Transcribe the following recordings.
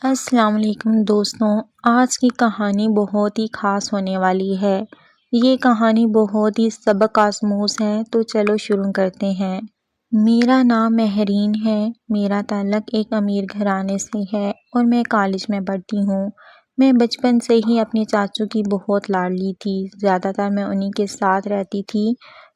السلام علیکم دوستوں، آج کی کہانی بہت ہی خاص ہونے والی ہے۔ یہ کہانی بہت ہی سبق آموز ہے، تو چلو شروع کرتے ہیں۔ میرا نام مہرین ہے۔ میرا تعلق ایک امیر گھرانے سے ہے اور میں کالج میں پڑھتی ہوں۔ میں بچپن سے ہی اپنے چاچو کی بہت لاڈلی تھی۔ زیادہ تر میں انہی کے ساتھ رہتی تھی۔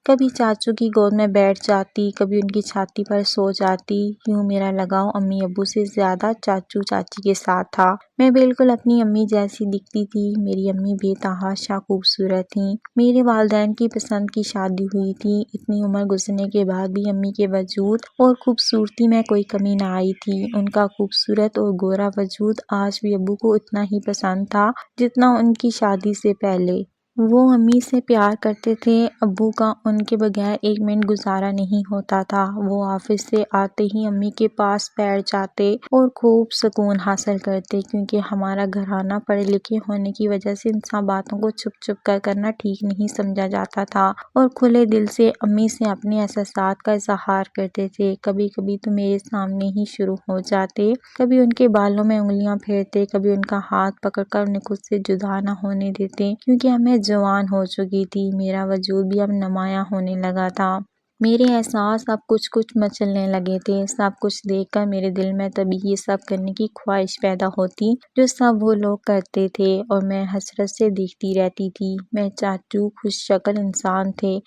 کبھی چاچو کی گود میں بیٹھ جاتی، کبھی ان کی چھاتی پر سو جاتی۔ یوں میرا لگاؤ امی ابو سے زیادہ چاچو چاچی کے ساتھ تھا۔ میں بالکل اپنی امی جیسی دکھتی تھی۔ میری امی بے تحاشا خوبصورت تھیں۔ میرے والدین کی پسند کی شادی ہوئی تھی۔ اتنی عمر گزرنے کے بعد بھی امی کے وجود اور خوبصورتی میں کوئی کمی نہ آئی تھی۔ ان کا خوبصورت اور گورا وجود آج بھی ابو کو اتنا ہی پسند تھا جتنا ان کی شادی سے پہلے۔ وہ امی سے پیار کرتے تھے۔ ابو کا ان کے بغیر ایک منٹ گزارا نہیں ہوتا تھا۔ وہ آفس سے آتے ہی امی کے پاس بیٹھ جاتے اور خوب سکون حاصل کرتے، کیونکہ ہمارا گھرانہ پڑھے لکھے ہونے کی وجہ سے ان سب باتوں کو چھپ چھپ کر کرنا ٹھیک نہیں سمجھا جاتا تھا، اور کھلے دل سے امی سے اپنے احساسات کا اظہار کرتے تھے۔ کبھی کبھی تو میرے سامنے ہی شروع ہو جاتے، کبھی ان کے بالوں میں انگلیاں پھیرتے، کبھی ان کا ہاتھ پکڑ کر انہیں خود سے جدا نہ ہونے دیتے، کیونکہ اب میں جوان ہو چکی تھی۔ میرا وجود بھی اب نمایاں ہونے لگا تھا۔ میرے احساس اب کچھ کچھ مچلنے لگے تھے۔ سب کچھ دیکھ کر میرے دل میں تبھی یہ سب کرنے کی خواہش پیدا ہوتی جو سب وہ لوگ کرتے تھے، اور میں حسرت سے دیکھتی رہتی تھی۔ میں چاچو خوش شکل انسان تھے۔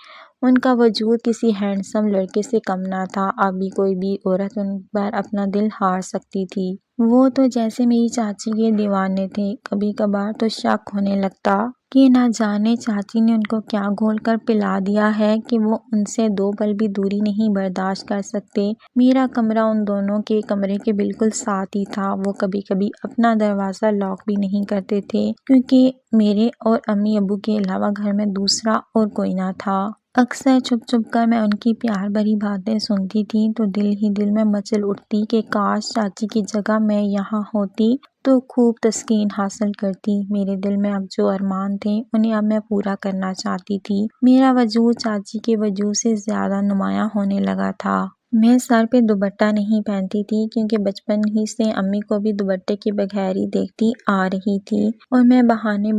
ان کا وجود کسی ہینڈسم لڑکے سے کم نہ تھا۔ ابھی کوئی بھی عورت ان پر اپنا دل ہار سکتی تھی۔ وہ تو جیسے میری چاچی کے دیوانے تھے۔ کبھی کبھار تو شک ہونے لگتا کہ نہ جانے چاچی نے ان کو کیا گھول کر پلا دیا ہے کہ وہ ان سے دو پل بھی دوری نہیں برداشت کر سکتے۔ میرا کمرہ ان دونوں کے کمرے کے بالکل ساتھ ہی تھا۔ وہ کبھی کبھی اپنا دروازہ لاک بھی نہیں کرتے تھے، کیونکہ میرے اور امی ابو کے علاوہ گھر میں دوسرا اور کوئی نہ تھا۔ اکثر چھپ چھپ کر میں ان کی پیار بھری باتیں سنتی تھی تو دل ہی دل میں مچل اٹھتی کہ کاش چاچی کی جگہ میں یہاں ہوتی تو خوب تسکین حاصل کرتی۔ میرے دل میں اب جو ارمان تھے انہیں اب میں پورا کرنا چاہتی تھی۔ میرا وجود چاچی کے وجود سے زیادہ نمایاں ہونے لگا تھا۔ میں سر پہ دوپٹہ نہیں پہنتی تھی، کیونکہ بچپن ہی سے امی کو بھی دوپٹے کے بغیر ہی دیکھتی آ رہی تھی، اور میں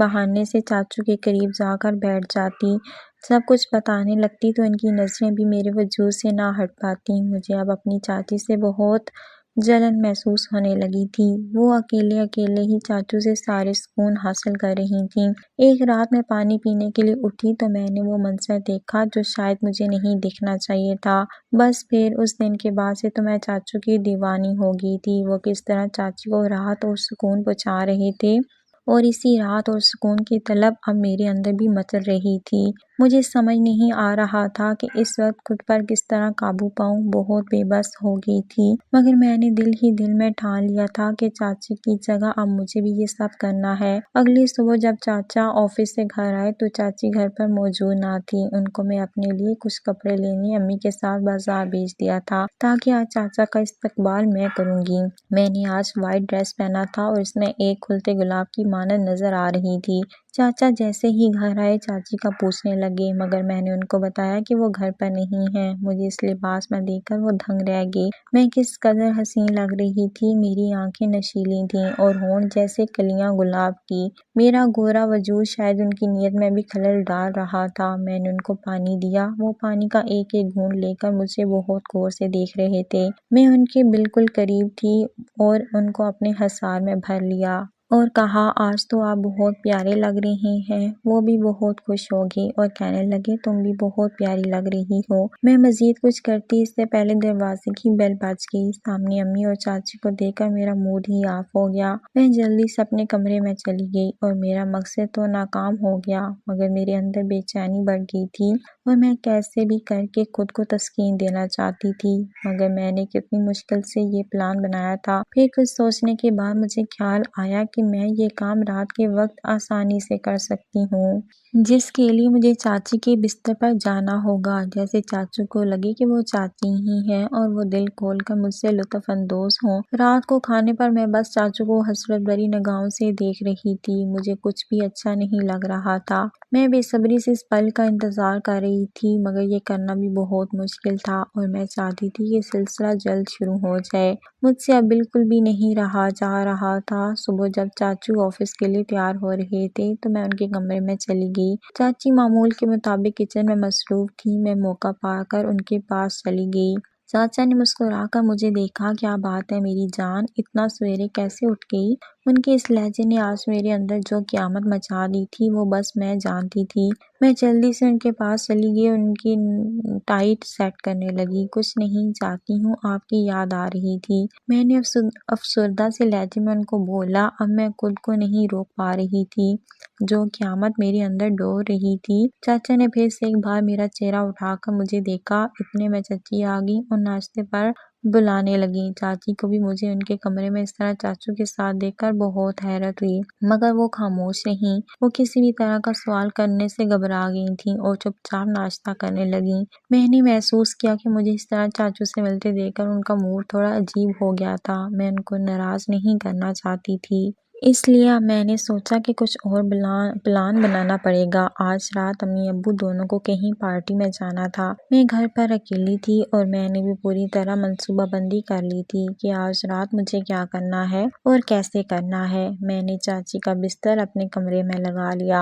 بہانے سے چاچو کے قریب جا کر بیٹھ جاتی، سب کچھ بتانے لگتی تو ان کی نظریں بھی میرے وجود سے نہ ہٹ پاتی۔ مجھے اب اپنی چاچی سے بہت جلن محسوس ہونے لگی تھی۔ وہ اکیلے ہی چاچو سے سارے سکون حاصل کر رہی تھیں۔ ایک رات میں پانی پینے کے لیے اٹھی تو میں نے وہ منظر دیکھا جو شاید مجھے نہیں دیکھنا چاہیے تھا۔ بس پھر اس دن کے بعد سے تو میں چاچو کی دیوانی ہو گئی تھی۔ وہ کس طرح چاچی کو راحت اور سکون پہنچا رہے تھے، اور اسی راحت اور سکون کی طلب اب میرے اندر بھی مچل رہی تھی۔ مجھے سمجھ نہیں آ رہا تھا کہ اس وقت خود پر کس طرح قابو پاؤں۔ بہت بے بس ہو گئی تھی، مگر میں نے دل ہی دل میں ٹھان لیا تھا کہ چاچی کی جگہ اب مجھے بھی یہ سب کرنا ہے۔ اگلی صبح جب چاچا آفس سے گھر آئے تو چاچی گھر پر موجود نہ تھی۔ ان کو میں اپنے لیے کچھ کپڑے لینے امی کے ساتھ بازار بھیج دیا تھا، تاکہ آج چاچا کا استقبال میں کروں گی۔ میں نے آج وائٹ ڈریس پہنا تھا اور اس میں ایک کھلتے گلاب کی مانند نظر آ رہی تھی۔ چاچا جیسے ہی گھر آئے چاچی کا پوچھنے لگے، مگر میں نے ان کو بتایا کہ وہ گھر پر نہیں ہیں۔ مجھے اس لباس میں دیکھ کر وہ دنگ رہ گئے۔ میں کس قدر حسین لگ رہی تھی۔ میری آنکھیں نشیلی تھیں اور ہونٹ جیسے کلیاں گلاب کی۔ میرا گورا وجود شاید ان کی نیت میں بھی خلل ڈال رہا تھا۔ میں نے ان کو پانی دیا۔ وہ پانی کا ایک ایک گھونٹ لے کر مجھے بہت غور سے دیکھ رہے تھے۔ میں ان کے بالکل قریب تھی اور ان کو اپنے حصار میں بھر لیا اور کہا، آج تو آپ بہت پیارے لگ رہے ہیں۔ وہ بھی بہت خوش ہو گئے اور کہنے لگے، تم بھی بہت پیاری لگ رہی ہو۔ میں مزید کچھ کرتی اس سے پہلے دروازے کی بیل بج گئی۔ سامنے امی اور چاچی کو دیکھ کر میرا موڈ ہی آف ہو گیا۔ میں جلدی سے اپنے کمرے میں چلی گئی اور میرا مقصد تو ناکام ہو گیا، مگر میرے اندر بے چینی بڑھ گئی تھی اور میں کیسے بھی کر کے خود کو تسکین دینا چاہتی تھی۔ مگر میں نے کتنی مشکل سے یہ پلان بنایا تھا۔ پھر کچھ سوچنے کے بعد مجھے خیال آیا کہ میں یہ کام رات کے وقت آسانی سے کر سکتی ہوں، جس کے لیے مجھے چاچی کے بستر پر جانا ہوگا، جیسے چاچو کو لگے کہ وہ چاچی ہی ہیں اور وہ دل کھول کر مجھ سے لطف اندوز ہوں۔ رات کو کھانے پر میں بس چاچو کو حسرت بھری نگاہوں سے دیکھ رہی تھی۔ مجھے کچھ بھی اچھا نہیں لگ رہا تھا۔ میں بے صبری سے اس پل کا انتظار کر رہی تھی، مگر یہ کرنا بھی بہت مشکل تھا اور میں چاہتی تھی کہ سلسلہ جلد شروع ہو جائے۔ مجھ سے اب بالکل بھی نہیں رہا جا رہا تھا۔ صبح جب چاچو آفس کے لیے تیار ہو رہے تھے تو میں ان کے کمرے میں چلی گئی۔ چاچی معمول کے مطابق کچن میں مصروف تھی۔ میں موقع پا کر ان کے پاس چلی گئی۔ چاچا نے مسکرا کر مجھے دیکھا۔ کیا بات ہے میری جان، اتنا سویرے کیسے اٹھ گئی؟ ان کے اس لہجے نے آج میرے اندر جو قیامت مچا دی تھی وہ بس میں جانتی تھی۔ میں جلدی سے ان کے پاس چلی گئی اور ان کی ٹائٹ سیٹ کرنے لگی۔ کچھ نہیں، جاتی ہوں، آپ کی یاد آ رہی تھی۔ میں نے افسردہ سے لہجے میں ان کو بولا۔ اب میں خود کو نہیں روک پا رہی تھی، جو قیامت میرے اندر ڈول رہی تھی۔ چاچا نے پھر سے ایک بار میرا چہرہ اٹھا کر مجھے دیکھا۔ اتنے میں چچی آ گئی اور ناشتے پر بلانے لگیں۔ چاچی کو بھی مجھے ان کے کمرے میں اس طرح چاچو کے ساتھ دیکھ کر بہت حیرت ہوئی، مگر وہ خاموش رہیں۔ وہ کسی بھی طرح کا سوال کرنے سے گھبرا گئی تھیں اور چپ چاپ ناشتہ کرنے لگیں۔ میں نے محسوس کیا کہ مجھے اس طرح چاچو سے ملتے دیکھ کر ان کا موڈ تھوڑا عجیب ہو گیا تھا۔ میں ان کو ناراض نہیں کرنا چاہتی تھی، اس لیے اب میں نے سوچا کہ کچھ اور پلان بنانا پڑے گا۔ آج رات امی ابو دونوں کو کہیں پارٹی میں جانا تھا۔ میں گھر پر اکیلی تھی اور میں نے بھی پوری طرح منصوبہ بندی کر لی تھی کہ آج رات مجھے کیا کرنا ہے اور کیسے کرنا ہے۔ میں نے چاچی کا بستر اپنے کمرے میں لگا لیا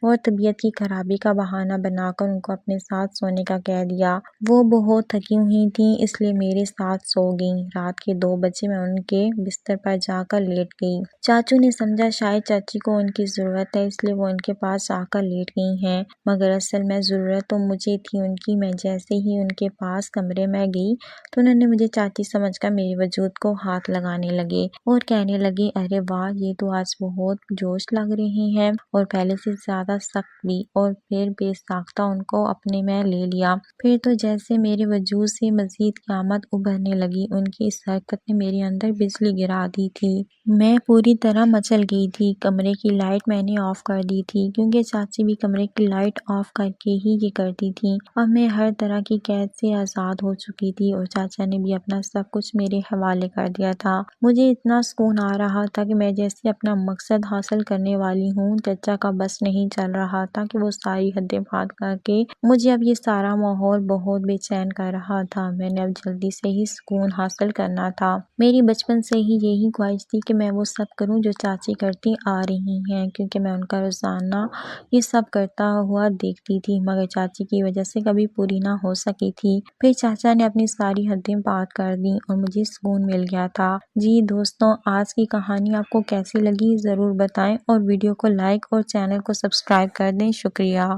اور طبیعت کی خرابی کا بہانہ بنا کر ان کو اپنے ساتھ سونے کا کہہ دیا۔ وہ بہت تھکی ہوئی تھیں، اس لیے میرے ساتھ سو گئیں۔ رات کے 2 بجے میں ان کے بستر پر جا کر لیٹ گئی۔ چاچو نے سمجھا شاید چاچی کو ان کی ضرورت ہے، اس لیے وہ ان کے پاس آ کر لیٹ گئی ہیں، مگر اصل میں ضرورت تو مجھے تھی ان کی۔ میں جیسے ہی ان کے پاس کمرے میں گئی تو انہوں نے مجھے چاچی سمجھ کر میرے وجود کو ہاتھ لگانے لگے اور کہنے لگے، ارے واہ، یہ تو آج بہت جوش لگ رہے ہیں، اور پہلے سے زیادہ سخت بھی۔ اور پھر بے ساختہ ان کو اپنے میں لے لیا۔ پھر تو جیسے میرے وجود سے مزید قیامت ابھرنے لگی۔ ان کی اس حرکت نے میرے اندر بجلی گرا دی تھی۔ میں پوری طرح مچل گئی تھی۔ کمرے کی لائٹ میں نے آف کر دی تھی، کیونکہ چاچی بھی کمرے کی لائٹ آف کر کے ہی یہ کرتی تھی۔ اب میں ہر طرح کی قید سے آزاد ہو چکی تھی اور چاچا نے بھی اپنا سب کچھ میرے حوالے کر دیا تھا۔ مجھے اتنا سکون آ رہا تھا کہ میں جیسے اپنا مقصد حاصل کرنے والی ہوں۔ چچا کا بس نہیں چل رہا تھا کہ وہ ساری حدیں پار کر کے مجھے اب یہ سارا ماحول بہت بے چین کر رہا تھا۔ میں نے اب جلدی سے ہی سکون حاصل کرنا تھا۔ میری بچپن سے ہی یہی خواہش تھی کہ میں وہ سب کروں جو چاچی کرتی آ رہی ہیں، کیونکہ میں ان کا روزانہ یہ سب کرتا ہوا دیکھتی تھی، مگر چاچی کی وجہ سے کبھی پوری نہ ہو سکی تھی۔ پھر چاچا نے اپنی ساری حدیں پار کر دیں اور مجھے سکون مل گیا تھا۔ جی دوستوں، آج کی کہانی آپ کو کیسی لگی ضرور بتائیں اور ویڈیو کو لائک اور چینل کو سبسکرائب کر دیں۔ شکریہ۔